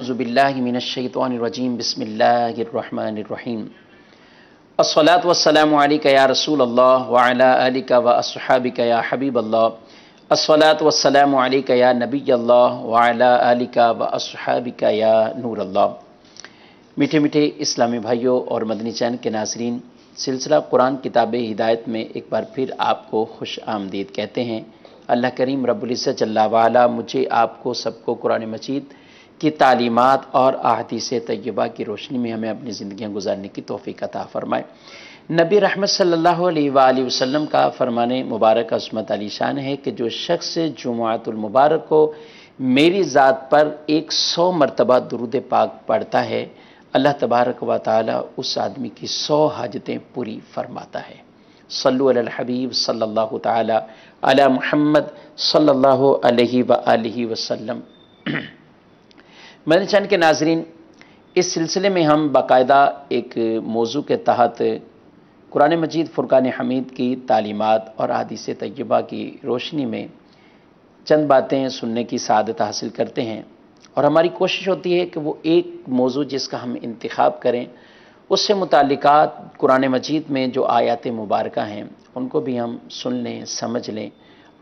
أعوذ بالله من الشيطان الرجيم بسم الله الرحمن الرحيم الصلاة والسلام عليك يا رسول الله وعلى آلك وأصحابك يا حبيب الله الصلاة والسلام عليك يا نبي الله وعلى آلك وأصحابك يا نور الله۔ میٹھے میٹھے اسلامی بھائیوں اور مدنی چینل کے ناظرین، سلسلہ قرآن کتاب ہدایت میں ایک بار پھر آپ کو خوش آمدید کہتے ہیں۔ اللہ کریم رب العزت جل وعلا مجھے آپ کو سب کو قرآن مجید کی تعلیمات اور احادیث طیبہ کی روشنی میں ہمیں اپنی زندگیاں گزارنے کی توفیق عطا فرمائے۔ نبی رحمت صلی اللہ علیہ وآلہ وسلم کا فرمان مبارک عظمت علی شان ہے کہ جو شخص جمعۃ المبارک کو میری ذات پر 100 مرتبہ درود پاک پڑھتا ہے، اللہ تبارک و تعالی اس آدمی کی 100 حاجتیں پوری فرماتا ہے۔ صلو علی الحبیب صلی اللہ تعالی علی محمد صلی اللہ علیہ وآلہ وسلم۔ مدنی چینل کے ناظرین، اس سلسلے میں ہم باقاعدہ ایک موضوع کے تحت قرآن مجید فرقان حمید کی تعلیمات اور احادیث طیبہ کی روشنی میں چند باتیں سننے کی سعادت حاصل کرتے ہیں، اور ہماری کوشش ہوتی ہے کہ وہ ایک موضوع جس کا ہم انتخاب کریں اس سے متعلقات قرآن مجید میں جو آیات مبارکہ ہیں ان کو بھی ہم سن لیں، سمجھ لیں،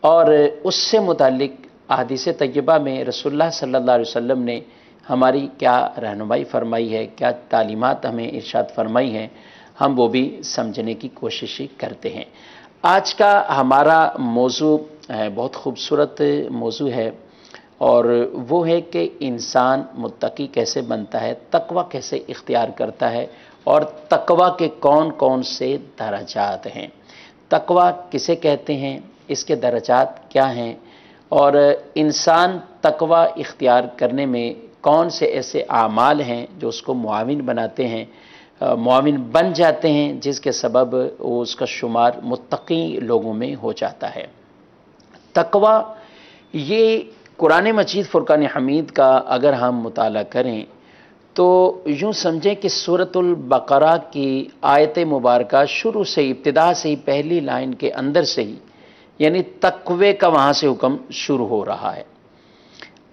اور اس سے متعلق احادیث طیبہ میں رسول اللہ صلی اللہ علیہ وسلم نے ہماری کیا رہنمائی فرمائی ہے، کیا تعلیمات ہمیں ارشاد فرمائی ہیں، ہم وہ بھی سمجھنے کی کوشش کرتے ہیں۔ آج کا ہمارا موضوع بہت خوبصورت موضوع ہے، اور وہ ہے کہ انسان متقی کیسے بنتا ہے، تقوی کیسے اختیار کرتا ہے، اور تقوی کے کون کون سے درجات ہیں، تقوی کسے کہتے ہیں، اس کے درجات کیا ہیں، اور انسان تقوی اختیار کرنے میں کون سے ایسے اعمال ہیں جو اس کو معاون بناتے ہیں، معاون بن جاتے ہیں، جس کے سبب وہ اس کا شمار متقی لوگوں میں ہو جاتا ہے۔ تقوی یہ قرآن مجید فرقان حمید کا اگر ہم مطالعہ کریں تو یوں سمجھیں کہ سورۃ البقرہ کی آیت مبارکہ شروع سے ابتدا سے ہی پہلی لائن کے اندر سے ہی یعنی تقوی کا وہاں سے حکم شروع ہو رہا ہے۔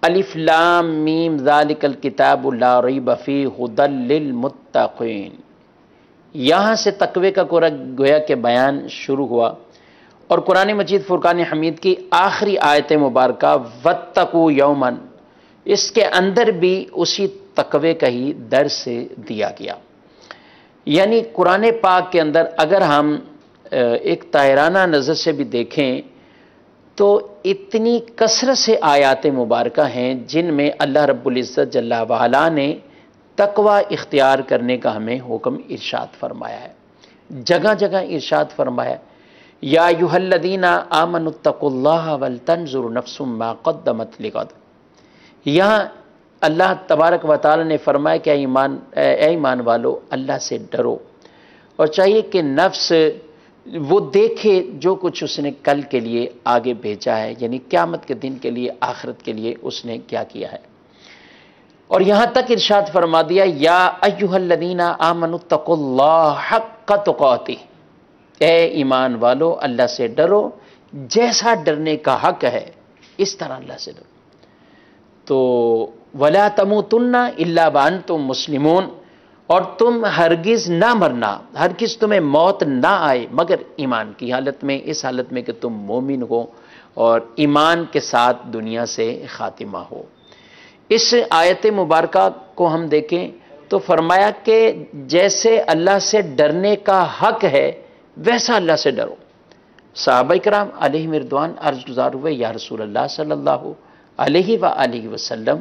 الف لام میم ذالک الکتاب لا ریب فیہ ھدی للمتقین، یہاں سے تقوی کا گویا کہ بیان شروع ہوا، اور قرآن مجید فرقان حمید کی آخری آیت مبارکہ واتقوا یوما، اس کے اندر بھی اسی تقوی کا ہی درس دیا گیا۔ یعنی قرآن پاک کے اندر اگر ہم ایک طاہرانہ نظر سے بھی دیکھیں تو اتنی کثرت سے آیات مبارکہ ہیں جن میں اللہ رب العزت جل وعلا نے تقوی اختیار کرنے کا ہمیں حکم ارشاد فرمایا ہے، جگہ جگہ ارشاد فرمایا، یا ایھا الذین آمنوا اتقوا اللہ ولتنظر نفس ما قدمت لغد۔ یہاں اللہ تبارک و تعالی نے فرمایا کہ اے ایمان والو، اللہ سے ڈرو، اور چاہیے کہ نفس وہ دیکھے جو کچھ اس نے کل کے لیے آگے بھیجا ہے، یعنی قیامت کے دن کے لیے، آخرت کے لیے اس نے کیا کیا ہے۔ اور یہاں تک ارشاد فرما دیا یا ایھا الذین آمنوا اتقوا اللہ حق تقاتہ، اے ایمان والو اللہ سے ڈرو جیسا ڈرنے کا حق ہے، اس طرح اللہ سے ڈرو۔ تو وَلَا تَمُوتُنَّ إِلَّا وَأَنْتُمْ مُسْلِمُونَ، اور تم ہرگز نہ مرنا، ہرگز تمہیں موت نہ آئے مگر ایمان کی حالت میں، اس حالت میں کہ تم مومن ہو اور ایمان کے ساتھ دنیا سے خاتمہ ہو۔ اس آیت مبارکہ کو ہم دیکھیں تو فرمایا کہ جیسے اللہ سے ڈرنے کا حق ہے ویسا اللہ سے ڈرو۔ صحابہ کرام علیہم رضوان عرض گزار ہوئے، یا رسول اللہ صلی اللہ علیہ وآلہ وسلم،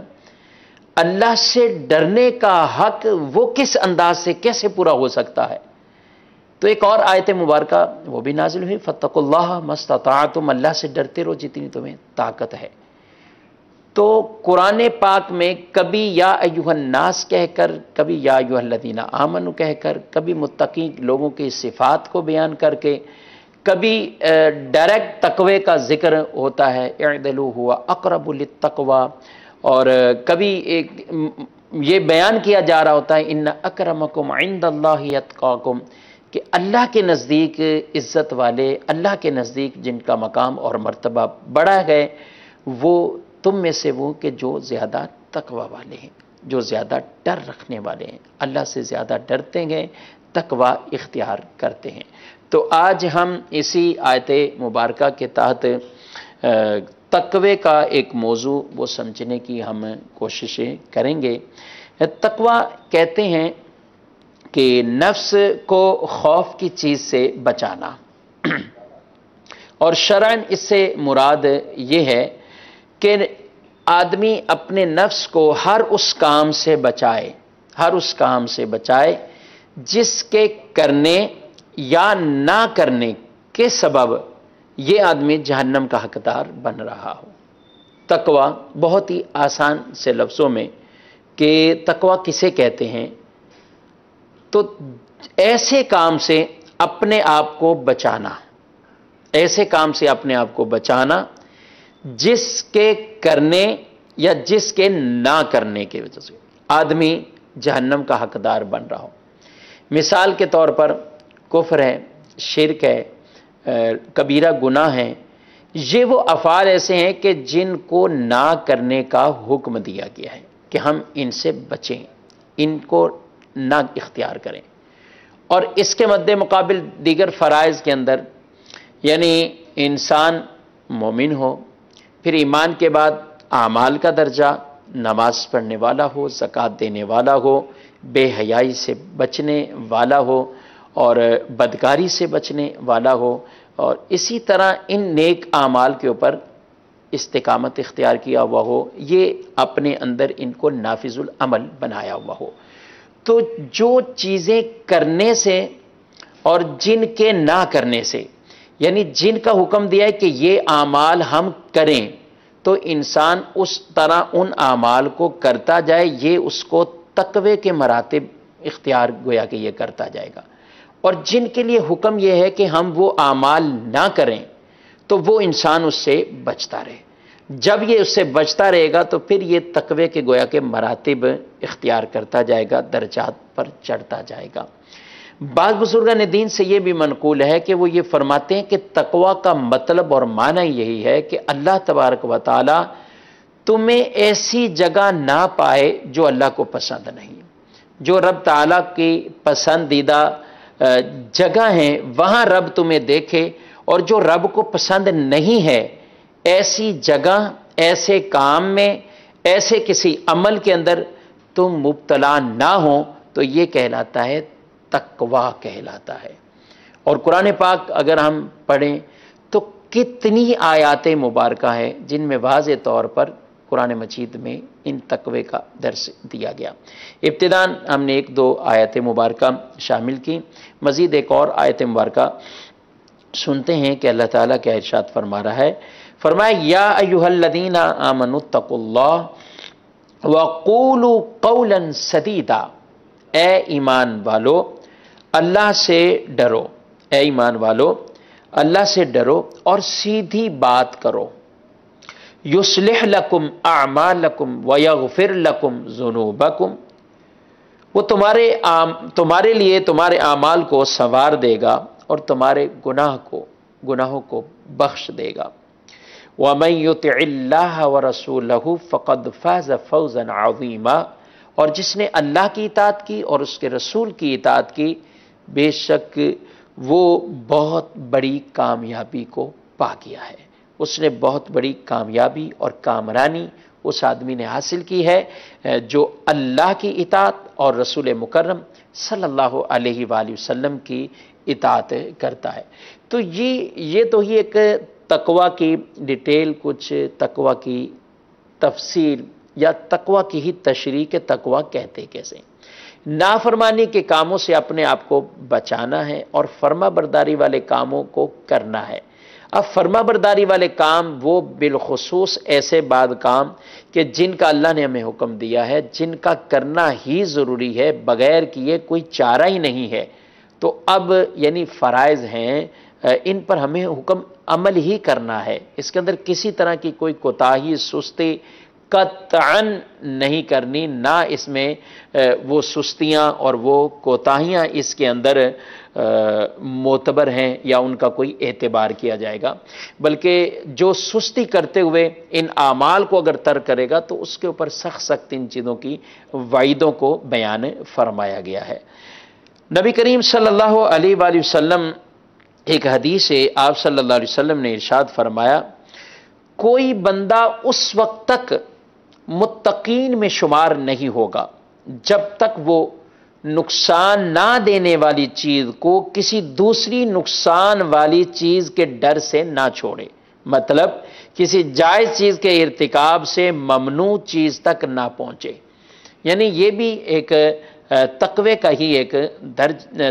اللہ سے ڈرنے کا حق وہ کس انداز سے کیسے پورا ہو سکتا ہے؟ تو ایک اور آیت مبارکہ وہ بھی نازل ہوئی، فاتقوا اللہ ما استطعتم، اللہ سے ڈرتے رہو جتنی تمہیں طاقت ہے۔ تو قرآن پاک میں کبھی یا ایھا الناس کہہ کر، کبھی یا ایھا الذین آمنوا کہہ کر، کبھی متقی لوگوں کی صفات کو بیان کر کے، کبھی ڈائریکٹ تقوی کا ذکر ہوتا ہے، اعدلوا ھو اقرب للتقوی، اور کبھی یہ بیان کیا جا رہا ہوتا ہے ان اکرمکم عند اللہ اتقاکم، کہ اللہ کے نزدیک عزت والے، اللہ کے نزدیک جن کا مقام اور مرتبہ بڑا ہے، وہ تم میں سے وہ کہ جو زیادہ تقوی والے ہیں۔ جو زیادہ ڈر رکھنے والے ہیں، اللہ سے زیادہ ڈرتے ہیں، تقوی اختیار کرتے ہیں۔ تو آج ہم اسی آیت مبارکہ کے تحت تقوی کا ایک موضوع وہ سمجھنے کی ہم کوششیں کریں گے۔ تقوی کہتے ہیں کہ نفس کو خوف کی چیز سے بچانا، اور شرعاً اس سے مراد یہ ہے کہ آدمی اپنے نفس کو ہر اس کام سے بچائے، ہر اس کام سے بچائے جس کے کرنے یا نہ کرنے کے سبب یہ آدمی جہنم کا حقدار بن رہا ہو۔ تقوی بہت ہی آسان سے لفظوں میں کہ تقوی کسے کہتے ہیں، تو ایسے کام سے اپنے آپ کو بچانا، ایسے کام سے اپنے آپ کو بچانا جس کے کرنے یا جس کے نہ کرنے کی وجہ سے آدمی جہنم کا حقدار بن رہا ہو۔ مثال کے طور پر کفر ہے، شرک ہے، کبیرہ گناہ ہے، یہ وہ افعال ایسے ہیں کہ جن کو نہ کرنے کا حکم دیا گیا ہے کہ ہم ان سے بچیں، ان کو نہ اختیار کریں۔ اور اس کے مد مقابل دیگر فرائض کے اندر یعنی انسان مومن ہو، پھر ایمان کے بعد اعمال کا درجہ، نماز پڑھنے والا ہو، زکوٰۃ دینے والا ہو، بے حیائی سے بچنے والا ہو، اور بدکاری سے بچنے والا ہو، اور اسی طرح ان نیک اعمال کے اوپر استقامت اختیار کیا ہوا ہو، یہ اپنے اندر ان کو نافذ العمل بنایا ہوا ہو۔ تو جو چیزیں کرنے سے اور جن کے نہ کرنے سے، یعنی جن کا حکم دیا ہے کہ یہ اعمال ہم کریں، تو انسان اس طرح ان اعمال کو کرتا جائے، یہ اس کو تقوی کے مراتب اختیار گویا کہ یہ کرتا جائے گا۔ اور جن کے لیے حکم یہ ہے کہ ہم وہ اعمال نہ کریں، تو وہ انسان اس سے بچتا رہے۔ جب یہ اس سے بچتا رہے گا تو پھر یہ تقوی کے گویا کے مراتب اختیار کرتا جائے گا، درجات پر چڑھتا جائے گا۔ بعض بزرگان دین سے یہ بھی منقول ہے کہ وہ یہ فرماتے ہیں کہ تقوی کا مطلب اور معنی یہی ہے کہ اللہ تبارک و تعالی تمہیں ایسی جگہ نہ پائے جو اللہ کو پسند نہیں، جو رب تعالیٰ کی پسندیدہ جگہ ہیں وہاں رب تمہیں دیکھے، اور جو رب کو پسند نہیں ہے ایسی جگہ، ایسے کام میں، ایسے کسی عمل کے اندر تم مبتلا نہ ہو، تو یہ کہلاتا ہے تقوی کہلاتا ہے۔ اور قرآن پاک اگر ہم پڑھیں تو کتنی آیات مبارکہ ہیں جن میں واضح طور پر قرآن مجید میں ان تقوی کا درس دیا گیا۔ ابتداً ہم نے ایک دو آیات مبارکہ شامل کی، مزید ایک اور آیت مبارکہ سنتے ہیں کہ اللہ تعالیٰ کیا ارشاد فرما رہا ہے۔ فرمایا یا ایھا الذین آمنوا اتقوا اللہ وقولوا قولا سدیدا، اے ایمان والو اللہ سے ڈرو، اے ایمان والو اللہ سے ڈرو اور سیدھی بات کرو۔ یصلح لکم اعمالکم ویغفر لکم ذنوبکم، وہ تمہارے لیے تمہارے اعمال کو سنوار دے گا اور تمہارے گناہوں کو بخش دے گا۔ وَمَن يُطِعِ اللَّهَ وَرَسُولَهُ فَقَدْ فَازَ فَوْزًا عَظِيمًا، اور جس نے اللہ کی اطاعت کی اور اس کے رسول کی اطاعت کی، بے شک وہ بہت بڑی کامیابی کو پا گیا ہے۔ اس نے بہت بڑی کامیابی اور کامرانی اس آدمی نے حاصل کی ہے جو اللہ کی اطاعت اور رسول مکرم صلی اللہ علیہ وآلہ وسلم کی اطاعت کرتا ہے۔ تو یہ تو ہی ایک تقوی کی ڈیٹیل، کچھ تقوی کی تفصیل یا تقوی کی ہی تشریح کے تقوی کہتے کیسے۔ نافرمانی کے کاموں سے اپنے آپ کو بچانا ہے اور فرما برداری والے کاموں کو کرنا ہے۔ اب فرما برداری والے کام وہ بالخصوص ایسے بعد کام کہ جن کا اللہ نے ہمیں حکم دیا ہے، جن کا کرنا ہی ضروری ہے، بغیر کیے کوئی چارہ ہی نہیں ہے، تو اب یعنی فرائض ہیں، ان پر ہمیں حکم عمل ہی کرنا ہے، اس کے اندر کسی طرح کی کوئی کوتاہی، سستی، قطعاً نہیں کرنی، نہ اس میں وہ سستیاں اور وہ کوتاہیاں اس کے اندر معتبر ہیں یا ان کا کوئی اعتبار کیا جائے گا، بلکہ جو سستی کرتے ہوئے ان اعمال کو اگر ترک کرے گا تو اس کے اوپر سخت سخت ان چیزوں کی وعیدوں کو بیان فرمایا گیا ہے۔ نبی کریم صلی اللہ علیہ وآلہ وسلم، ایک حدیث ہے، آپ صلی اللہ علیہ وسلم نے ارشاد فرمایا، کوئی بندہ اس وقت تک متقین میں شمار نہیں ہوگا جب تک وہ نقصان نہ دینے والی چیز کو کسی دوسری نقصان والی چیز کے ڈر سے نہ چھوڑے، مطلب کسی جائز چیز کے ارتکاب سے ممنوع چیز تک نہ پہنچے۔ یعنی یہ بھی ایک تقوی کا ہی ایک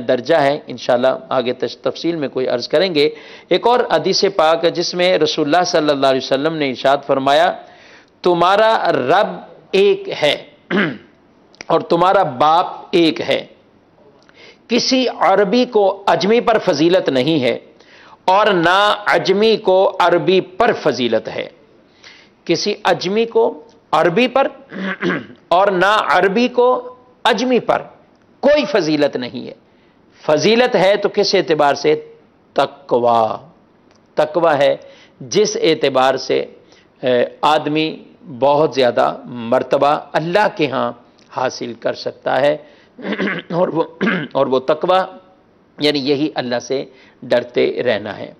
درجہ ہے، انشاءاللہ آگے تفصیل میں کوئی عرض کریں گے۔ ایک اور حدیث پاک جس میں رسول اللہ صلی اللہ علیہ وسلم نے ارشاد فرمایا، تمہارا رب ایک ہے اور تمہارا باپ ایک ہے۔ کسی عربی کو عجمی پر فضیلت نہیں ہے اور نہ عجمی کو عربی پر فضیلت ہے۔ کسی عجمی کو عربی پر اور نہ عربی کو عجمی پر کوئی فضیلت نہیں ہے۔ فضیلت ہے تو کس اعتبار سے؟ تقوی۔ تقوی ہے جس اعتبار سے آدمی بہت زیادہ مرتبہ اللہ کے ہاں حاصل کر سکتا ہے، اور وہ تقوی یعنی یہی اللہ سے ڈرتے رہنا ہے۔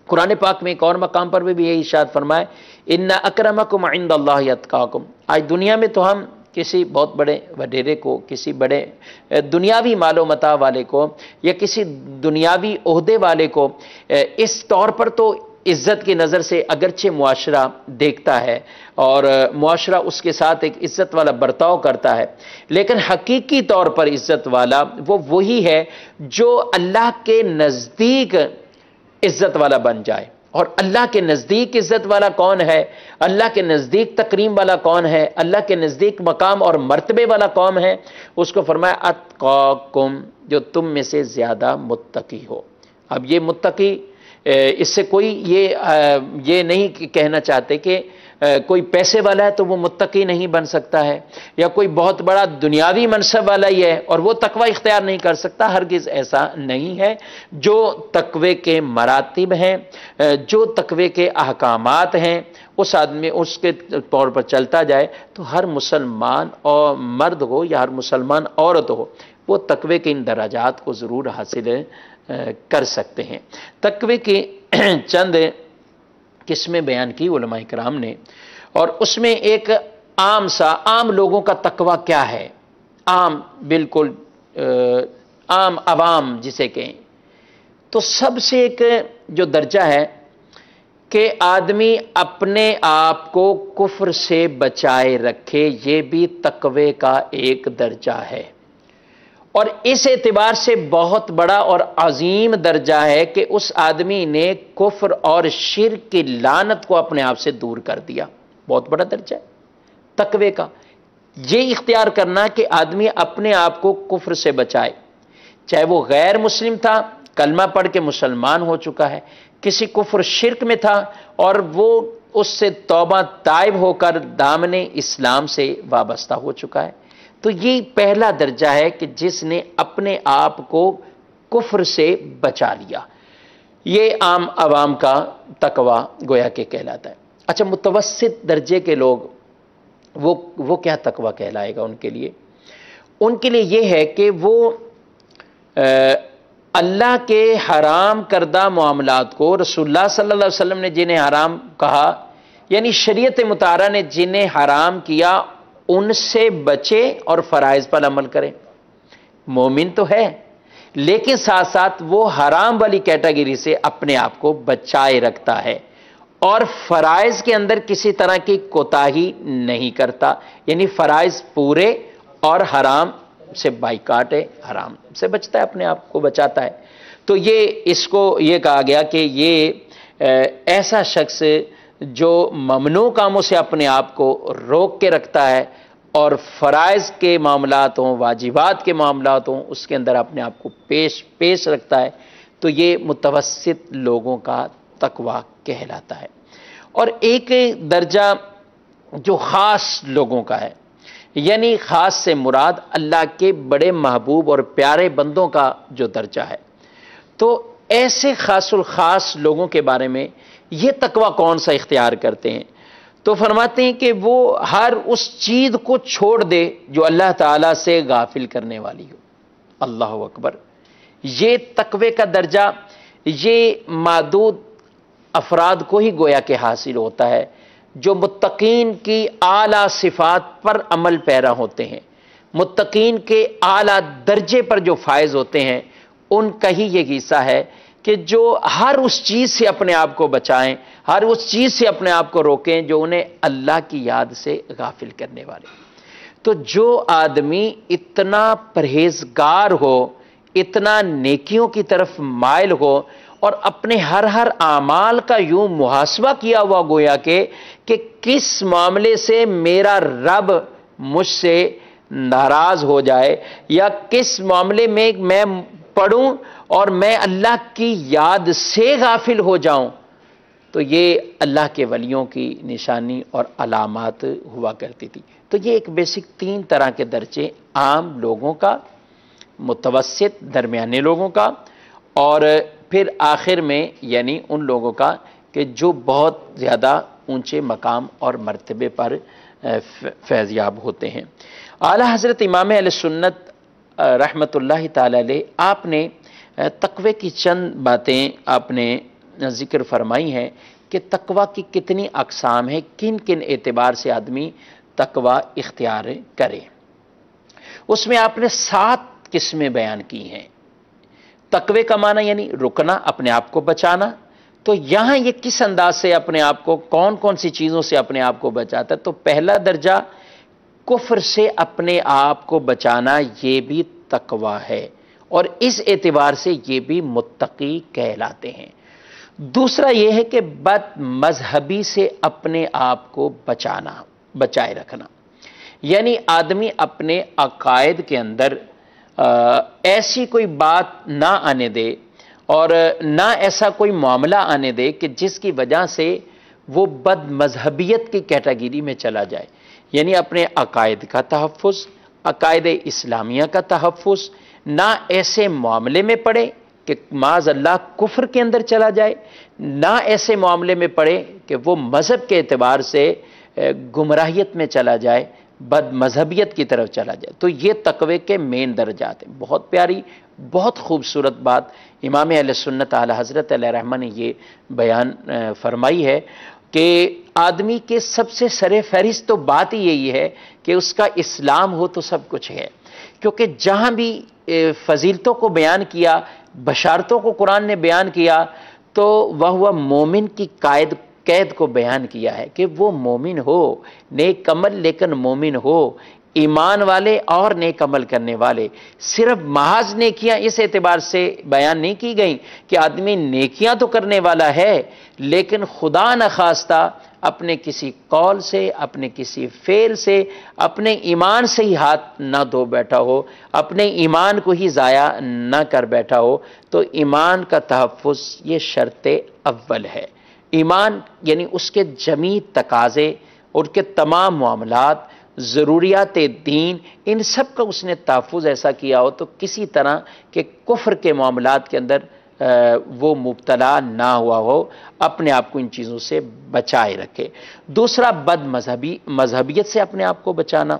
قرآن پاک میں ایک اور مقام پر بھی یہی ارشاد فرمائے، ان اکرمکم عند اللہ اتقاکم۔ آج دنیا میں تو ہم کسی بہت بڑے وڈیرے کو، کسی بڑے دنیاوی مال و متاع والے کو یا کسی دنیاوی عہدے والے کو اس طور پر تو عزت کی نظر سے اگرچہ معاشرہ دیکھتا ہے اور معاشرہ اس کے ساتھ ایک عزت والا برتاؤ کرتا ہے، لیکن حقیقی طور پر عزت والا وہ وہی ہے جو اللہ کے نزدیک عزت والا بن جائے۔ اور اللہ کے نزدیک عزت والا کون ہے؟ اللہ کے نزدیک تکریم والا کون ہے؟ اللہ کے نزدیک مقام اور مرتبے والا کون ہے؟ اس کو فرمایا اتقاکم، جو تم میں سے زیادہ متقی ہو۔ اب یہ متقی، اس سے کوئی یہ نہیں کہنا چاہتے کہ کوئی پیسے والا ہے تو وہ متقی نہیں بن سکتا ہے، یا کوئی بہت بڑا دنیاوی منصب والا ہی ہے اور وہ تقوی اختیار نہیں کر سکتا۔ ہرگز ایسا نہیں ہے۔ جو تقوی کے مراتب ہیں، جو تقوی کے احکامات ہیں، اس آدمی اس کے طور پر چلتا جائے تو ہر مسلمان اور مرد ہو یا ہر مسلمان عورت ہو، وہ تقوی کے ان درجات کو ضرور حاصل کر سکتے ہیں۔ تقوی کی چند قسمیں بیان کی علماء کرام نے، اور اس میں ایک عام لوگوں کا تقوی کیا ہے، عام بالکل عام عوام جسے کہیں، تو سب سے ایک جو درجہ ہے کہ آدمی اپنے آپ کو کفر سے بچائے رکھے، یہ بھی تقوی کا ایک درجہ ہے، اور اس اعتبار سے بہت بڑا اور عظیم درجہ ہے کہ اس آدمی نے کفر اور شرک کی لعنت کو اپنے آپ سے دور کر دیا۔ بہت بڑا درجہ ہے تقوی کا، یہ اختیار کرنا کہ آدمی اپنے آپ کو کفر سے بچائے، چاہے وہ غیر مسلم تھا، کلمہ پڑھ کے مسلمان ہو چکا ہے، کسی کفر شرک میں تھا اور وہ اس سے توبہ تائب ہو کر دامن اسلام سے وابستہ ہو چکا ہے، تو یہ پہلا درجہ ہے کہ جس نے اپنے آپ کو کفر سے بچا لیا۔ یہ عام عوام کا تقوی گویا کہ کہلاتا ہے۔ اچھا، متوسط درجے کے لوگ، وہ کیا تقوی کہلائے گا ان کے لیے؟ ان کے لیے یہ ہے کہ وہ اللہ کے حرام کردہ معاملات کو رسول اللہ صلی اللہ علیہ وسلم نے جنہیں حرام کہا، یعنی شریعت مطہرہ نے جنہیں حرام کیا، ان سے بچے اور فرائض پر عمل کریں۔ مومن تو ہے لیکن ساتھ ساتھ وہ حرام والی کیٹیگری سے اپنے آپ کو بچائے رکھتا ہے اور فرائض کے اندر کسی طرح کی کوتاہی نہیں کرتا، یعنی فرائض پورے اور حرام سے بائیکاٹ ہے، حرام سے بچتا ہے، اپنے آپ کو بچاتا ہے۔ تو اس کو یہ کہا گیا کہ یہ ایسا شخص جو ممنوع کاموں سے اپنے آپ کو روک کے رکھتا ہے اور فرائض کے معاملات ہوں، واجبات کے معاملات ہوں، اس کے اندر اپنے آپ کو پیش رکھتا ہے، تو یہ متوسط لوگوں کا تقوی کہلاتا ہے۔ اور ایک درجہ جو خاص لوگوں کا ہے، یعنی خاص سے مراد اللہ کے بڑے محبوب اور پیارے بندوں کا جو درجہ ہے۔ تو ایسے خاص الخاص لوگوں کے بارے میں یہ تقوی کون سا اختیار کرتے ہیں؟ تو فرماتے ہیں کہ وہ ہر اس چیز کو چھوڑ دے جو اللہ تعالیٰ سے غافل کرنے والی ہو۔ اللہ اکبر! یہ تقوی کا درجہ یہ معدود افراد کو ہی گویا کہ حاصل ہوتا ہے جو متقین کی اعلیٰ صفات پر عمل پیرا ہوتے ہیں، متقین کے اعلیٰ درجے پر جو فائز ہوتے ہیں، ان کا ہی یہ حصہ ہے کہ جو ہر اس چیز سے اپنے آپ کو بچائیں، ہر اس چیز سے اپنے آپ کو روکیں جو انہیں اللہ کی یاد سے غافل کرنے والے۔ تو جو آدمی اتنا پرہیزگار ہو، اتنا نیکیوں کی طرف مائل ہو اور اپنے ہر اعمال کا یوں محاسبہ کیا ہوا گویا کہ کس معاملے سے میرا رب مجھ سے ناراض ہو جائے، یا کس معاملے میں میں پڑھوں اور میں اللہ کی یاد سے غافل ہو جاؤں، تو یہ اللہ کے ولیوں کی نشانی اور علامات ہوا کرتی تھی۔ تو یہ ایک بیسک 3 طرح کے درجے، عام لوگوں کا، متوسط درمیانے لوگوں کا، اور پھر آخر میں یعنی ان لوگوں کا کہ جو بہت زیادہ اونچے مقام اور مرتبے پر فیضیاب ہوتے ہیں۔ اعلیٰ حضرت امام اہل سنت رحمۃ اللہ تعالی علیہ، آپ نے تقوی کی چند باتیں آپ نے ذکر فرمائی ہیں کہ تقوی کی کتنی اقسام ہیں، کن کن اعتبار سے آدمی تقوی اختیار کرے۔ اس میں آپ نے 7 قسمیں بیان کی ہیں۔ تقوی کا معنی یعنی رکنا، اپنے آپ کو بچانا۔ تو یہاں یہ کس انداز سے اپنے آپ کو، کون کون سی چیزوں سے اپنے آپ کو بچاتا ہے؟ تو پہلا درجہ کفر سے اپنے آپ کو بچانا، یہ بھی تقوی ہے، اور اس اعتبار سے یہ بھی متقی کہلاتے ہیں۔ دوسرا یہ ہے کہ بد مذہبی سے اپنے آپ کو بچائے رکھنا، یعنی آدمی اپنے عقائد کے اندر ایسی کوئی بات نہ آنے دے اور نہ ایسا کوئی معاملہ آنے دے کہ جس کی وجہ سے وہ بد مذہبیت کی کیٹیگری میں چلا جائے، یعنی اپنے عقائد کا تحفظ، عقائد اسلامیہ کا تحفظ، نہ ایسے معاملے میں پڑے کہ معاذ اللہ کفر کے اندر چلا جائے، نہ ایسے معاملے میں پڑے کہ وہ مذہب کے اعتبار سے گمراہیت میں چلا جائے، بد مذہبیت کی طرف چلا جائے۔ تو یہ تقوی کے مین درجات ہیں۔ بہت پیاری، بہت خوبصورت بات امام اہل سنت اعلیٰ حضرت علیہ رحمہ نے یہ بیان فرمائی ہے کہ آدمی کے سب سے سر فہرست تو بات ہی یہی ہے کہ اس کا اسلام ہو تو سب کچھ ہے، کیونکہ جہاں بھی فضیلتوں کو بیان کیا، بشارتوں کو قرآن نے بیان کیا، تو وہ مومن کی قید کو بیان کیا ہے کہ وہ مومن ہو، نیک عمل لیکن مومن ہو، ایمان والے اور نیک عمل کرنے والے۔ صرف محض نیکیاں اس اعتبار سے بیان نہیں کی گئیں کہ آدمی نیکیاں تو کرنے والا ہے لیکن خدا نخواستہ اپنے کسی قول سے، اپنے کسی فعل سے، اپنے ایمان سے ہی ہاتھ نہ دھو بیٹھا ہو، اپنے ایمان کو ہی ضائع نہ کر بیٹھا ہو۔ تو ایمان کا تحفظ یہ شرط اول ہے۔ ایمان یعنی اس کے جمیع تقاضے اور کے تمام معاملات، ضروریات دین، ان سب کا اس نے تحفظ ایسا کیا ہو تو کسی طرح کے کفر کے معاملات کے اندر وہ مبتلا نہ ہوا ہو، اپنے آپ کو ان چیزوں سے بچائے رکھے۔ دوسرا بد مذہبیت سے اپنے آپ کو بچانا۔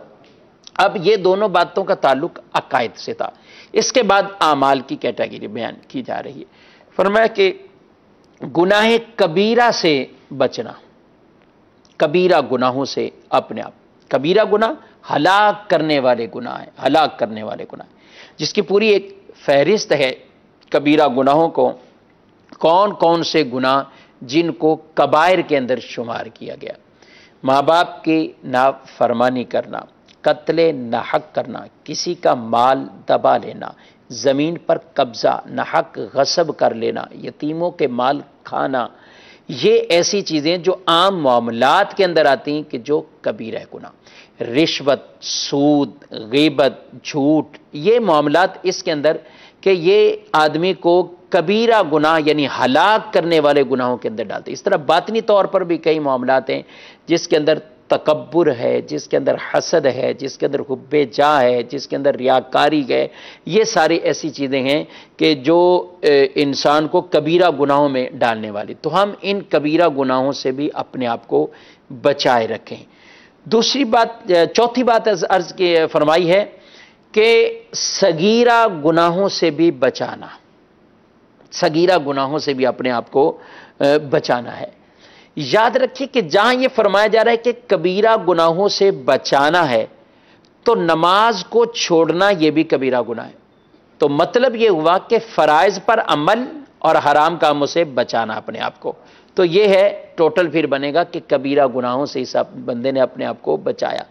اب یہ دونوں باتوں کا تعلق عقائد سے تھا۔ اس کے بعد اعمال کی کیٹیگری بیان کی جا رہی ہے۔ فرمایا کہ گناہ کبیرہ سے بچنا، کبیرہ گناہوں سے اپنے آپ۔ کبیرہ گناہ ہلاک کرنے والے گناہ ہیں، ہلاک کرنے والے گناہ، جس کی پوری ایک فہرست ہے کبیرہ گناہوں کو، کون کون سے گناہ جن کو کبائر کے اندر شمار کیا گیا۔ ماں باپ کی نافرمانی کرنا، قتل ناحق کرنا، کسی کا مال دبا لینا، زمین پر قبضہ، ناحق غصب کر لینا، یتیموں کے مال کھانا، یہ ایسی چیزیں جو عام معاملات کے اندر آتی ہیں کہ جو کبیرہ گناہ۔ رشوت، سود، غیبت، جھوٹ، یہ معاملات اس کے اندر کہ یہ آدمی کو کبیرہ گناہ یعنی ہلاک کرنے والے گناہوں کے اندر ڈالتے ہیں۔ اس طرح باطنی طور پر بھی کئی معاملات ہیں جس کے اندر تکبر ہے، جس کے اندر حسد ہے، جس کے اندر حب جاہ ہے، جس کے اندر ریاکاری ہے، یہ ساری ایسی چیزیں ہیں کہ جو انسان کو کبیرہ گناہوں میں ڈالنے والی، تو ہم ان کبیرہ گناہوں سے بھی اپنے آپ کو بچائے رکھیں۔ دوسری بات، چوتھی بات عرض کی فرمائی ہے کہ صغیرہ گناہوں سے بھی بچانا، صغیرہ گناہوں سے بھی اپنے آپ کو بچانا ہے۔ یاد رکھیے کہ جہاں یہ فرمایا جا رہا ہے کہ کبیرہ گناہوں سے بچانا ہے، تو نماز کو چھوڑنا یہ بھی کبیرہ گناہ ہے۔ تو مطلب یہ ہوا کہ فرائض پر عمل اور حرام کاموں سے بچانا اپنے آپ کو، تو یہ ہے ٹوٹل پھر بنے گا کہ کبیرہ گناہوں سے اس بندے نے اپنے آپ کو بچایا۔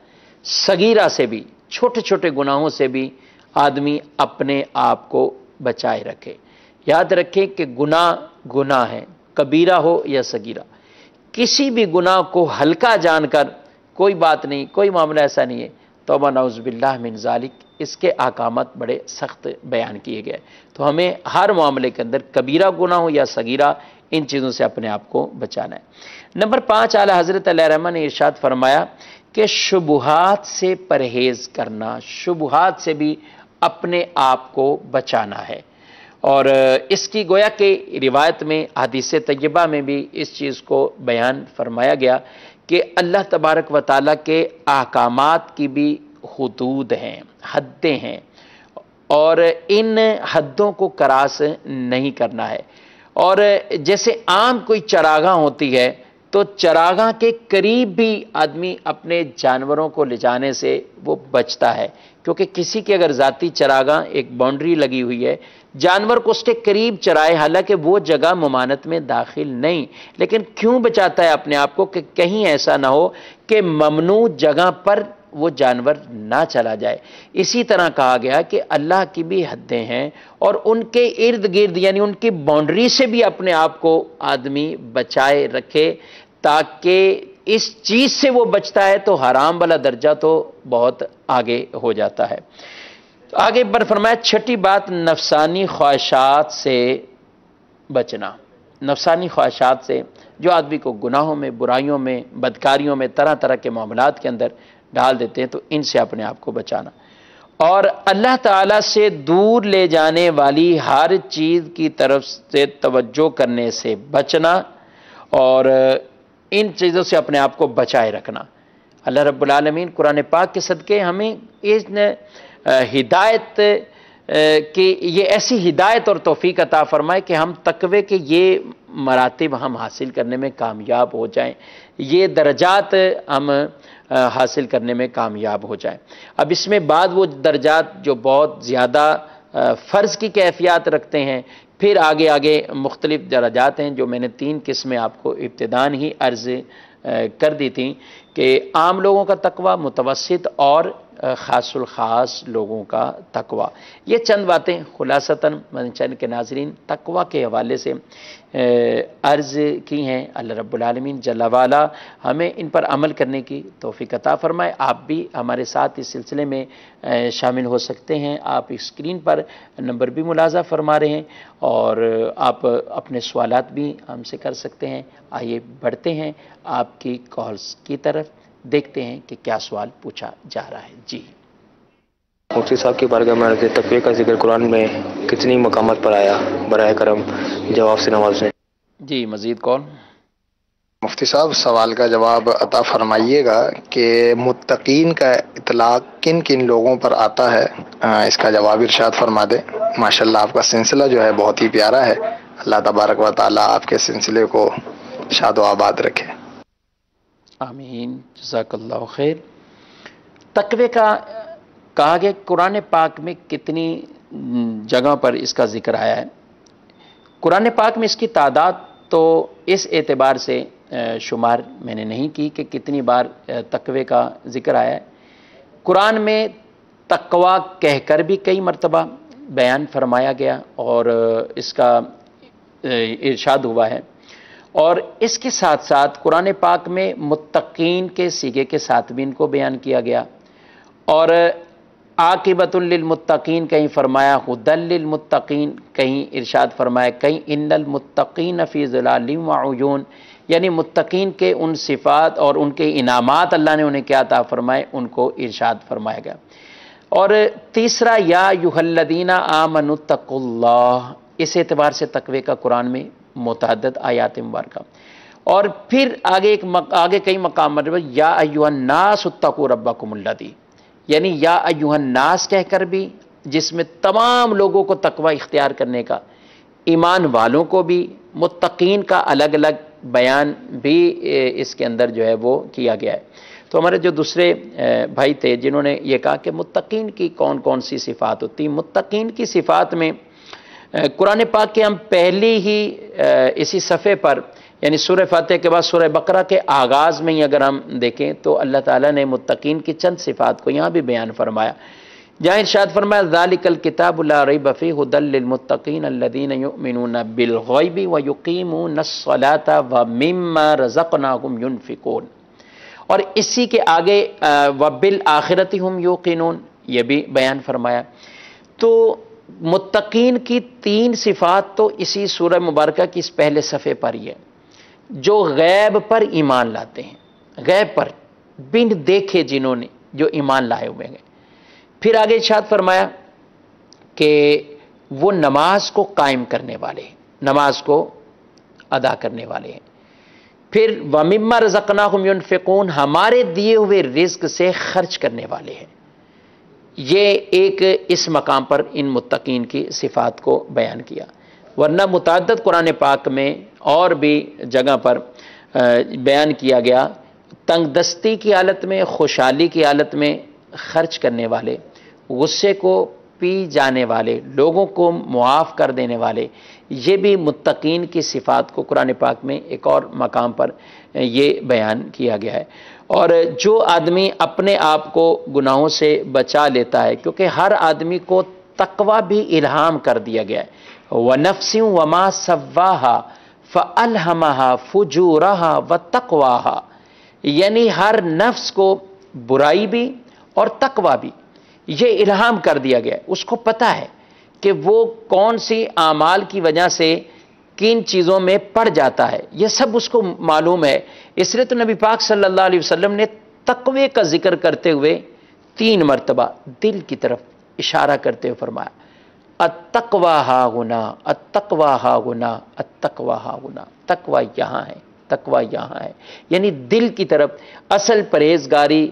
صغیرہ سے بھی، چھوٹے چھوٹے گناہوں سے بھی آدمی اپنے آپ کو بچائے رکھے۔ یاد رکھیں کہ گناہ ہے، کبیرہ ہو یا صغیرہ، کسی بھی گناہ کو ہلکا جان کر کوئی بات نہیں، کوئی معاملہ ایسا نہیں ہے، توبہ نعوذ باللہ من ذالک، اس کے احکامات بڑے سخت بیان کیے گئے۔ تو ہمیں ہر معاملے کے اندر کبیرہ گناہ ہو یا صغیرہ، ان چیزوں سے اپنے آپ کو بچانا ہے۔ نمبر 5، اعلیٰ حضرت علیہ رحمہ نے ارشاد فرمایا کہ شبہات سے پرہیز کرنا، شبہات سے بھی اپنے آپ کو بچانا ہے۔ اور اس کی گویا کہ روایت میں، حدیث طیبہ میں بھی اس چیز کو بیان فرمایا گیا کہ اللہ تبارک و تعالیٰ کے احکامات کی بھی حدود ہیں، حدیں ہیں، اور ان حدوں کو کراس نہیں کرنا ہے۔ اور جیسے عام کوئی چراگاہ ہوتی ہے، تو چراگاہ کے قریب بھی آدمی اپنے جانوروں کو لے جانے سے وہ بچتا ہے، کیونکہ کسی کے اگر ذاتی چراگاہ ایک باؤنڈری لگی ہوئی ہے، جانور کو اس کے قریب چرائے، حالانکہ وہ جگہ ممانعت میں داخل نہیں، لیکن کیوں بچاتا ہے اپنے آپ کو کہ کہیں ایسا نہ ہو کہ ممنوع جگہ پر وہ جانور نہ چلا جائے۔ اسی طرح کہا گیا کہ اللہ کی بھی حدیں ہیں، اور ان کے ارد گرد یعنی ان کی باؤنڈری سے بھی اپنے آپ کو آدمی بچائے رکھے، تاکہ اس چیز سے وہ بچتا ہے تو حرام والا درجہ تو بہت آگے ہو جاتا ہے۔ آگے پر فرمایا چھٹی بات، نفسانی خواہشات سے بچنا، نفسانی خواہشات سے جو آدمی کو گناہوں میں، برائیوں میں، بدکاریوں میں، طرح طرح کے معاملات کے اندر ڈال دیتے ہیں، تو ان سے اپنے آپ کو بچانا، اور اللہ تعالیٰ سے دور لے جانے والی ہر چیز کی طرف سے توجہ کرنے سے بچنا، اور ان چیزوں سے اپنے آپ کو بچائے رکھنا۔ اللہ رب العالمین قرآن پاک کے صدقے ہمیں اس ہدایت کہ یہ ایسی ہدایت اور توفیق عطا فرمائے کہ ہم تقوی کے یہ مراتب ہم حاصل کرنے میں کامیاب ہو جائیں، یہ درجات ہم حاصل کرنے میں کامیاب ہو جائیں۔ اب اس میں بعد وہ درجات جو بہت زیادہ فرض کی کیفیات رکھتے ہیں، پھر آگے آگے مختلف درجات ہیں، جو میں نے 3 قسمیں آپ کو ابتداً ہی عرض کر دی تھیں کہ عام لوگوں کا تقوی، متوسط اور خاص الخاص لوگوں کا تقوی۔ یہ چند باتیں خلاصتاً چینل کے ناظرین تقوی کے حوالے سے عرض کی ہیں۔ اللہ رب العالمین جل وعلا ہمیں ان پر عمل کرنے کی توفیق عطا فرمائے۔ آپ بھی ہمارے ساتھ اس سلسلے میں شامل ہو سکتے ہیں۔ آپ اسکرین پر نمبر بھی ملاحظہ فرما رہے ہیں، اور آپ اپنے سوالات بھی ہم سے کر سکتے ہیں۔ آئیے بڑھتے ہیں آپ کی کالز کی طرف، دیکھتے ہیں کہ کیا سوال پوچھا جا رہا ہے۔ جی مفتی صاحب کی بارگاہ میں عرض ہے، تقوی کا ذکر قرآن میں کتنی مقامات پر آیا؟ براہ کرم جواب سے نوازیں۔ جی مزید کون؟ مفتی صاحب سوال کا جواب عطا فرمائیے گا کہ متقین کا اطلاق کن کن لوگوں پر آتا ہے، اس کا جواب ارشاد فرما دیں۔ ماشاءاللہ آپ کا سلسلہ جو ہے بہت ہی پیارا ہے، اللہ تبارک و تعالیٰ آپ کے سلسلے کو شاد و آباد رکھے۔ آمین، جزاک اللہ خیر۔ تقوی کا کہا گیا قرآن پاک میں کتنی جگہ پر اس کا ذکر آیا ہے۔ قرآن پاک میں اس کی تعداد تو اس اعتبار سے شمار میں نے نہیں کی کہ کتنی بار تقوی کا ذکر آیا ہے۔ قرآن میں تقوی کہہ کر بھی کئی مرتبہ بیان فرمایا گیا، اور اس کا ارشاد ہوا ہے، اور اس کے ساتھ ساتھ قرآن پاک میں متقین کے صیغے کے ساتھ بھی ان کو بیان کیا گیا، اور عاقبۃ للمتقین کہیں فرمایا، ہدی للمتقین کہیں ارشاد فرمایا، کہیں ان المتقین فی ظلال و عیون، یعنی متقین کے ان صفات اور ان کے انعامات اللہ نے انہیں کیا عطا فرمائے ان کو ارشاد فرمایا گیا۔ اور تیسرا یا ایھا الذین آمنوا اتقوا اللہ، اس اعتبار سے تقوی کا قرآن میں متعدد آیات مبارکہ، اور پھر آگے کئی مقام پر یا ایھا الناس اتقوا ربکم الذی، یعنی یا ایھا الناس کہہ کر بھی، جس میں تمام لوگوں کو تقوی اختیار کرنے کا، ایمان والوں کو بھی، متقین کا الگ الگ بیان بھی اس کے اندر جو ہے وہ کیا گیا ہے۔ تو ہمارے جو دوسرے بھائی تھے جنہوں نے یہ کہا کہ متقین کی کون کون سی صفات ہوتی، متقین کی صفات میں قرآن پاک کے ہم پہلی ہی اسی صفحے پر، یعنی سورہ فاتحہ کے بعد سورہ بقرہ کے آغاز میں ہی اگر ہم دیکھیں تو اللہ تعالیٰ نے متقین کی چند صفات کو یہاں بھی بیان فرمایا، جہاں ارشاد فرمایا ذالک الکتاب لا ریب فیہ ھدی للمتقین الذین یؤمنون بالغیب ویقیمون الصلاۃ ومما رزقناہم ینفقون، اور اسی کے آگے وبالآخرۃ ھم یوقنون یہ بھی بیان فرمایا۔ تو متقین کی تین صفات تو اسی سورہ مبارکہ کی اس پہلے صفحے پر ہی ہے، جو غیب پر ایمان لاتے ہیں، غیب پر بن دیکھے جنہوں نے جو ایمان لائے ہوئے ہیں۔ پھر آگے ارشاد فرمایا کہ وہ نماز کو قائم کرنے والے ہیں، نماز کو ادا کرنے والے ہیں۔ پھر وَمِمَّا رَزَقْنَاهُمْ يُنْفِقُونَ، ہمارے دیے ہوئے رزق سے خرچ کرنے والے ہیں۔ یہ ایک اس مقام پر ان متقین کی صفات کو بیان کیا، ورنہ متعدد قرآن پاک میں اور بھی جگہ پر بیان کیا گیا، تنگ دستی کی حالت میں، خوشحالی کی حالت میں خرچ کرنے والے، غصے کو پی جانے والے، لوگوں کو معاف کر دینے والے، یہ بھی متقین کی صفات کو قرآن پاک میں ایک اور مقام پر یہ بیان کیا گیا ہے۔ اور جو آدمی اپنے آپ کو گناہوں سے بچا لیتا ہے، کیونکہ ہر آدمی کو تقوی بھی الہام کر دیا گیا ہے، وَنَفْسٍ وَمَا سَوَّاهَا فَأَلْهَمَهَا فُجُورَهَا وَتَقْوَاهَا، یعنی ہر نفس کو برائی بھی اور تقوی بھی یہ الہام کر دیا گیا ہے، اس کو پتہ ہے کہ وہ کون سی اعمال کی وجہ سے کن چیزوں میں پڑ جاتا ہے، یہ سب اس کو معلوم ہے۔ اس لیے تو نبی پاک صلی اللہ علیہ وسلم نے تقوی کا ذکر کرتے ہوئے 3 مرتبہ دل کی طرف اشارہ کرتے ہوئے فرمایا التقوی ہاہنا، التقوی ہاہنا، التقوی ہاہنا، تقوی یہاں ہے، تقوی یہاں ہے، یعنی دل کی طرف۔ اصل پرہیزگاری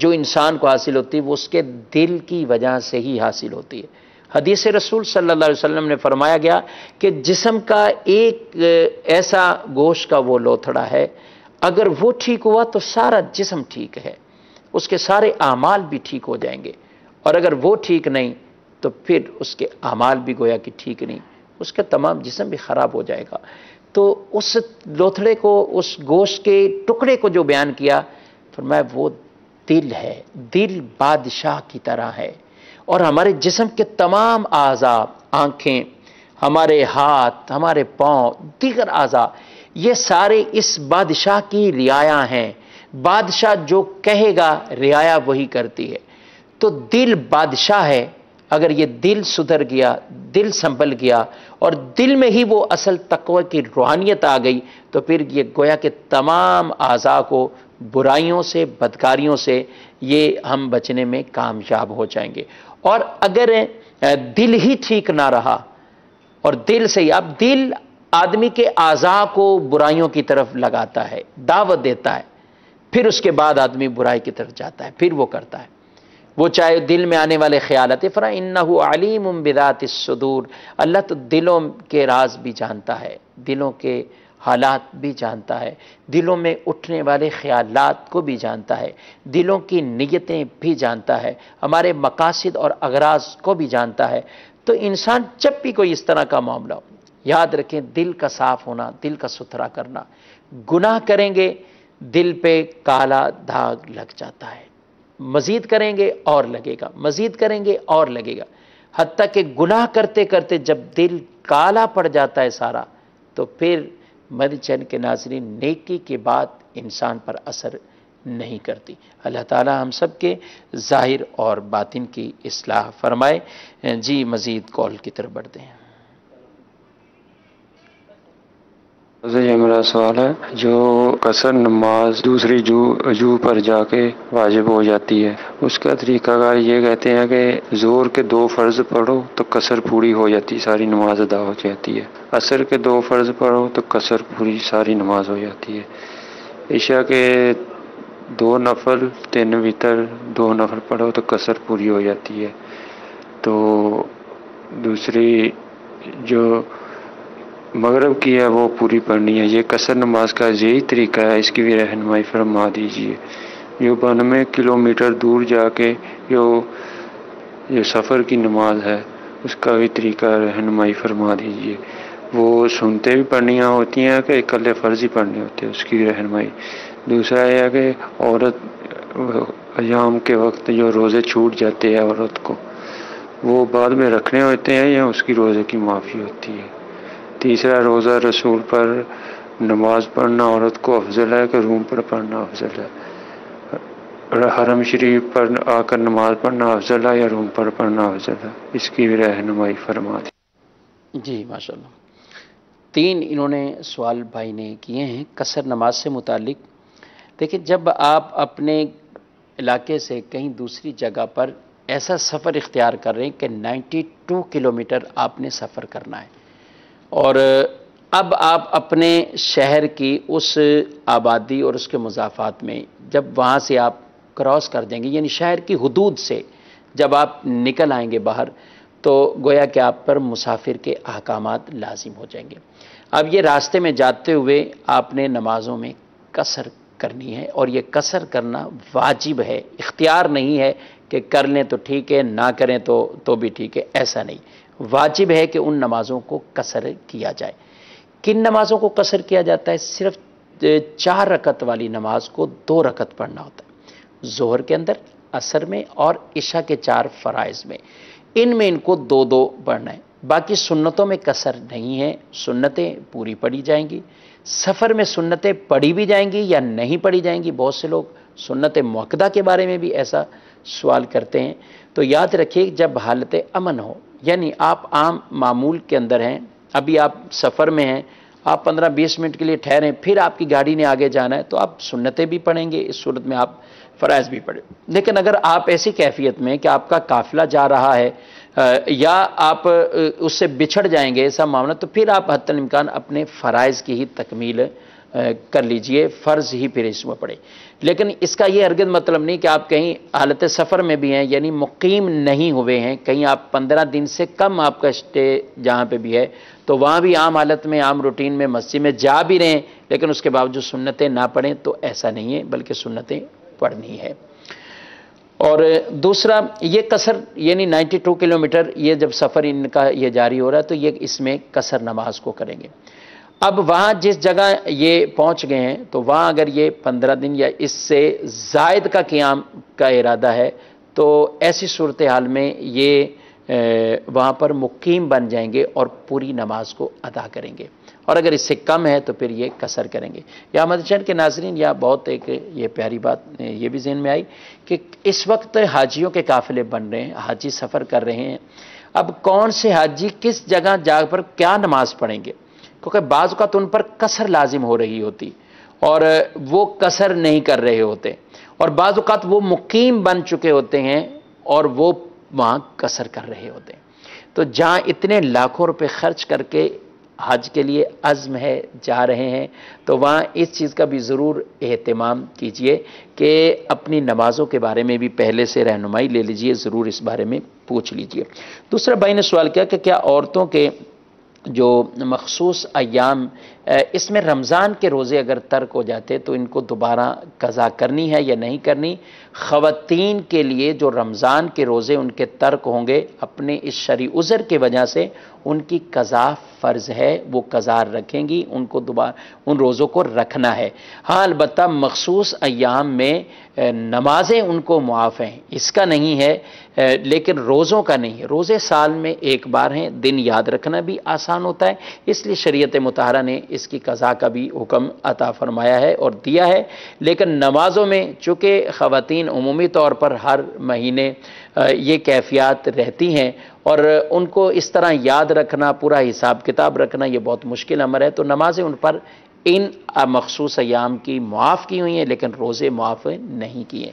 جو انسان کو حاصل ہوتی ہے وہ اس کے دل کی وجہ سے ہی حاصل ہوتی ہے۔ حدیث رسول صلی اللہ علیہ وسلم نے فرمایا گیا کہ جسم کا ایک ایسا گوشت کا وہ لوتھڑا ہے، اگر وہ ٹھیک ہوا تو سارا جسم ٹھیک ہے، اس کے سارے اعمال بھی ٹھیک ہو جائیں گے، اور اگر وہ ٹھیک نہیں تو پھر اس کے اعمال بھی گویا کہ ٹھیک نہیں، اس کا تمام جسم بھی خراب ہو جائے گا۔ تو اس لوتھڑے کو، اس گوشت کے ٹکڑے کو جو بیان کیا، فرمایا وہ دل ہے، دل بادشاہ کی طرح ہے، اور ہمارے جسم کے تمام اعضاء، آنکھیں، ہمارے ہاتھ، ہمارے پاؤں، دیگر اعضاء، یہ سارے اس بادشاہ کی رعایا ہیں۔ بادشاہ جو کہے گا رعایا وہی کرتی ہے۔ تو دل بادشاہ ہے، اگر یہ دل سدھر گیا، دل سنبھل گیا، اور دل میں ہی وہ اصل تقوی کی روحانیت آ گئی، تو پھر یہ گویا کہ تمام اعضاء کو برائیوں سے، بدکاریوں سے یہ ہم بچنے میں کامیاب ہو جائیں گے۔ اور اگر دل ہی ٹھیک نہ رہا، اور دل سے ہی، اب دل آدمی کے اعضاء کو برائیوں کی طرف لگاتا ہے، دعوت دیتا ہے، پھر اس کے بعد آدمی برائی کی طرف جاتا ہے، پھر وہ کرتا ہے، وہ چاہے دل میں آنے والے خیالات، فَإِنَّهُ عَلِيمٌ بِذَاتِ الصُّدُورِ، اللہ تو دلوں کے راز بھی جانتا ہے، دلوں کے حالات بھی جانتا ہے، دلوں میں اٹھنے والے خیالات کو بھی جانتا ہے، دلوں کی نیتیں بھی جانتا ہے، ہمارے مقاصد اور اغراض کو بھی جانتا ہے۔ تو انسان جب بھی کوئی اس طرح کا معاملہ ہو، یاد رکھیں دل کا صاف ہونا، دل کا ستھرا کرنا۔ گناہ کریں گے دل پہ کالا داغ لگ جاتا ہے، مزید کریں گے اور لگے گا، مزید کریں گے اور لگے گا، حتیٰ کہ گناہ کرتے کرتے جب دل کالا پڑ جاتا ہے سارا، تو پھر مدنی چینل کے ناظرین نیکی کی بات انسان پر اثر نہیں کرتی۔ اللہ تعالی ہم سب کے ظاہر اور باطن کی اصلاح فرمائے۔ جی مزید کال کی طرف بڑھتے ہیں۔ یہ میرا سوال ہے، جو قصر نماز دوسری جو پر جا کے واجب ہو جاتی ہے، اس کا طریقہ کار یہ کہتے ہیں کہ ظہر کے 2 فرض پڑھو تو قصر پوری ہو جاتی، ساری نماز ادا ہو جاتی ہے، عصر کے 2 فرض پڑھو تو قصر پوری ساری نماز ہو جاتی ہے، عشاء کے 2 نفل 3 وتر 2 نفل پڑھو تو قصر پوری ہو جاتی ہے۔ تو دوسری جو مغرب کی ہے وہ پوری پڑھنی ہے، یہ قصر نماز کا یہی طریقہ ہے، اس کی بھی رہنمائی فرما دیجیے۔ جو 92 کلومیٹر دور جا کے جو سفر کی نماز ہے اس کا بھی طریقہ رہنمائی فرما دیجیے۔ وہ سنتے بھی پڑھنیاں ہوتی ہیں کہ اکلے فرض ہی پڑھنے ہوتے ہیں، اس کی رہنمائی۔ دوسرا یہ ہے کہ عورت ایام کے وقت جو روزے چھوٹ جاتے ہیں عورت کو، وہ بعد میں رکھنے ہوتے ہیں یا اس کی روزے کی معافی ہوتی ہے۔ تیسرا، روزہ رسول پر نماز پڑھنا عورت کو افضل ہے کہ روم پر پڑھنا افضل ہے؟ حرم شریف پر آ کر نماز پڑھنا افضل ہے یا روم پر پڑھنا افضل ہے؟ اس کی بھی رہنمائی فرما دی۔ جی ماشاءاللہ، 3 انہوں نے سوال بھائی نے کیے ہیں قصر نماز سے متعلق۔ دیکھیں، جب آپ اپنے علاقے سے کہیں دوسری جگہ پر ایسا سفر اختیار کر رہے ہیں کہ 92 کلومیٹر آپ نے سفر کرنا ہے، اور اب آپ اپنے شہر کی اس آبادی اور اس کے مضافات میں جب وہاں سے آپ کراس کر دیں گے، یعنی شہر کی حدود سے جب آپ نکل آئیں گے باہر، تو گویا کہ آپ پر مسافر کے احکامات لازم ہو جائیں گے۔ اب یہ راستے میں جاتے ہوئے آپ نے نمازوں میں قصر کرنی ہے، اور یہ قصر کرنا واجب ہے، اختیار نہیں ہے کہ کر لیں تو ٹھیک ہے، نہ کریں تو بھی ٹھیک ہے، ایسا نہیں۔ واجب ہے کہ ان نمازوں کو قصر کیا جائے۔ کن نمازوں کو قصر کیا جاتا ہے؟ صرف 4 رکعت والی نماز کو 2 رکعت پڑھنا ہوتا ہے، ظہر کے اندر، عصر میں اور عشاء کے 4 فرائض میں، ان میں ان کو 2 پڑھنا ہے۔ باقی سنتوں میں قصر نہیں ہے، سنتیں پوری پڑھی جائیں گی۔ سفر میں سنتیں پڑھی بھی جائیں گی یا نہیں پڑھی جائیں گی؟ بہت سے لوگ سنت مؤکدہ کے بارے میں بھی ایسا سوال کرتے ہیں۔ تو یاد رکھیے، جب حالت امن ہو، یعنی آپ عام معمول کے اندر ہیں، ابھی آپ سفر میں ہیں، آپ 15-20 منٹ کے لیے ٹھہریں، پھر آپ کی گاڑی نے آگے جانا ہے، تو آپ سنتیں بھی پڑھیں گے، اس صورت میں آپ فرائض بھی پڑھیں۔ لیکن اگر آپ ایسی کیفیت میں کہ آپ کا قافلہ جا رہا ہے یا آپ اس سے بچھڑ جائیں گے، ایسا معاملہ، تو پھر آپ حتی الامکان اپنے فرائض کی ہی تکمیل کر لیجئے، فرض ہی پھر اس میں پڑھیں۔ لیکن اس کا یہ ہرگز مطلب نہیں کہ آپ کہیں حالت سفر میں بھی ہیں، یعنی مقیم نہیں ہوئے ہیں، کہیں آپ 15 دن سے کم آپ کا اسٹے جہاں پہ بھی ہے، تو وہاں بھی عام حالت میں، عام روٹین میں مسجد میں جا بھی رہے ہیں، لیکن اس کے باوجود سنتیں نہ پڑھیں، تو ایسا نہیں ہے، بلکہ سنتیں پڑھنی ہے۔ اور دوسرا، یہ قصر یعنی 92 کلومیٹر، یہ جب سفر ان کا یہ جاری ہو رہا ہے تو یہ اس میں قصر نماز کو کریں گے۔ اب وہاں جس جگہ یہ پہنچ گئے ہیں، تو وہاں اگر یہ 15 دن یا اس سے زائد کا قیام کا ارادہ ہے، تو ایسی صورتحال میں یہ وہاں پر مقیم بن جائیں گے اور پوری نماز کو ادا کریں گے، اور اگر اس سے کم ہے تو پھر یہ قصر کریں گے۔ یا مدنی کے ناظرین، یا بہت ایک یہ پیاری بات یہ بھی ذہن میں آئی کہ اس وقت حاجیوں کے قافلے بن رہے ہیں، حاجی سفر کر رہے ہیں، اب کون سے حاجی کس جگہ جا پر کیا نماز پڑھیں گے، کیونکہ بعض اوقات ان پر قصر لازم ہو رہی ہوتی اور وہ قصر نہیں کر رہے ہوتے، اور بعض اوقات وہ مقیم بن چکے ہوتے ہیں اور وہ وہاں قصر کر رہے ہوتے ہیں۔ تو جہاں اتنے لاکھوں روپے خرچ کر کے حج کے لیے عزم ہے، جا رہے ہیں، تو وہاں اس چیز کا بھی ضرور اہتمام کیجئے کہ اپنی نمازوں کے بارے میں بھی پہلے سے رہنمائی لے لیجئے، ضرور اس بارے میں پوچھ لیجئے۔ دوسرا بھائی نے سوال کیا کہ کیا عورتوں کے جو مخصوص ایام، اس میں رمضان کے روزے اگر ترک ہو جاتے تو ان کو دوبارہ قضا کرنی ہے یا نہیں کرنی؟ خواتین کے لیے جو رمضان کے روزے ان کے ترک ہوں گے اپنے اس شرعی عذر کی وجہ سے، ان کی قضا فرض ہے، وہ قضا رکھیں گی، ان کو دوبارہ ان روزوں کو رکھنا ہے۔ ہاں، البتہ مخصوص ایام میں نمازیں ان کو معاف ہیں، اس کا نہیں ہے، لیکن روزوں کا نہیں ہے۔ روزے سال میں ایک بار ہیں، دن یاد رکھنا بھی آسان ہوتا ہے، اس لیے شریعت مطہرہ نے اس کی قضا کا بھی حکم عطا فرمایا ہے اور دیا ہے۔ لیکن نمازوں میں چونکہ خواتین عمومی طور پر ہر مہینے یہ کیفیات رہتی ہیں، اور ان کو اس طرح یاد رکھنا، پورا حساب کتاب رکھنا، یہ بہت مشکل امر ہے۔ تو نمازیں ان پر ان مخصوص ایام کی معاف کی ہوئی ہیں، لیکن روزے معاف نہیں کیے۔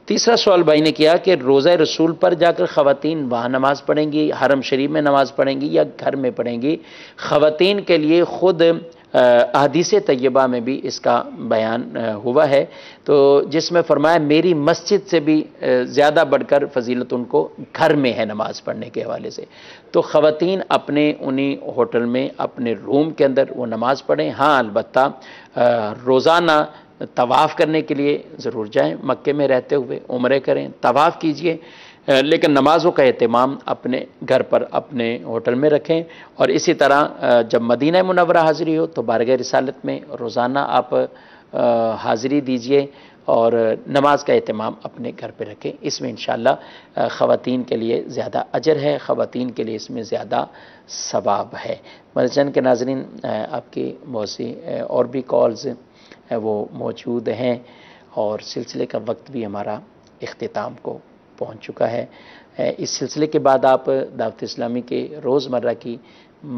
تیسرا سوال بھائی نے کیا کہ روزہ رسول پر جا کر خواتین وہاں نماز پڑھیں گی، حرم شریف میں نماز پڑھیں گی یا گھر میں پڑھیں گی؟ خواتین کے لیے خود احادیث طیبہ میں بھی اس کا بیان ہوا ہے، تو جس میں فرمایا میری مسجد سے بھی زیادہ بڑھ کر فضیلت ان کو گھر میں ہے نماز پڑھنے کے حوالے سے۔ تو خواتین اپنے انہی ہوٹل میں اپنے روم کے اندر وہ نماز پڑھیں۔ ہاں البتہ روزانہ طواف کرنے کے لیے ضرور جائیں، مکے میں رہتے ہوئے عمرے کریں، طواف کیجئے، لیکن نمازوں کا اہتمام اپنے گھر پر اپنے ہوٹل میں رکھیں۔ اور اسی طرح جب مدینہ منورہ حاضری ہو تو بارگاہ رسالت میں روزانہ آپ حاضری دیجئے اور نماز کا اہتمام اپنے گھر پہ رکھیں۔ اس میں انشاءاللہ خواتین کے لیے زیادہ اجر ہے، خواتین کے لیے اس میں زیادہ ثواب ہے۔ مدرسہ کے ناظرین، آپ کی بہت سی اور بھی کالز وہ موجود ہیں، اور سلسلے کا وقت بھی ہمارا اختتام کو پہنچ چکا ہے۔ اس سلسلے کے بعد آپ دعوت اسلامی کے روزمرہ کی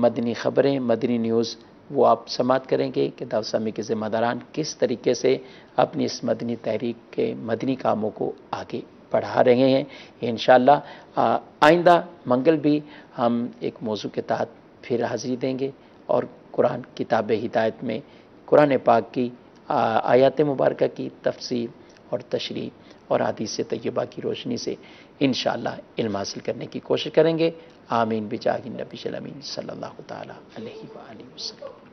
مدنی خبریں، مدنی نیوز وہ آپ سماعت کریں گے کہ دعوت اسلامی کے ذمہ داران کس طریقے سے اپنی اس مدنی تحریک کے مدنی کاموں کو آگے بڑھا رہے ہیں۔ انشاءاللہ آئندہ منگل بھی ہم ایک موضوع کے تحت پھر حاضری دیں گے، اور قرآن کتاب ہدایت میں قرآن پاک کی آیات مبارکہ کی تفسیر اور تشریح اور حدیث طیبہ کی روشنی سے انشاءاللہ علم حاصل کرنے کی کوشش کریں گے۔ آمین بجاہ النبی الامین صلی اللہ تعالی علیہ وآلہ وسلم۔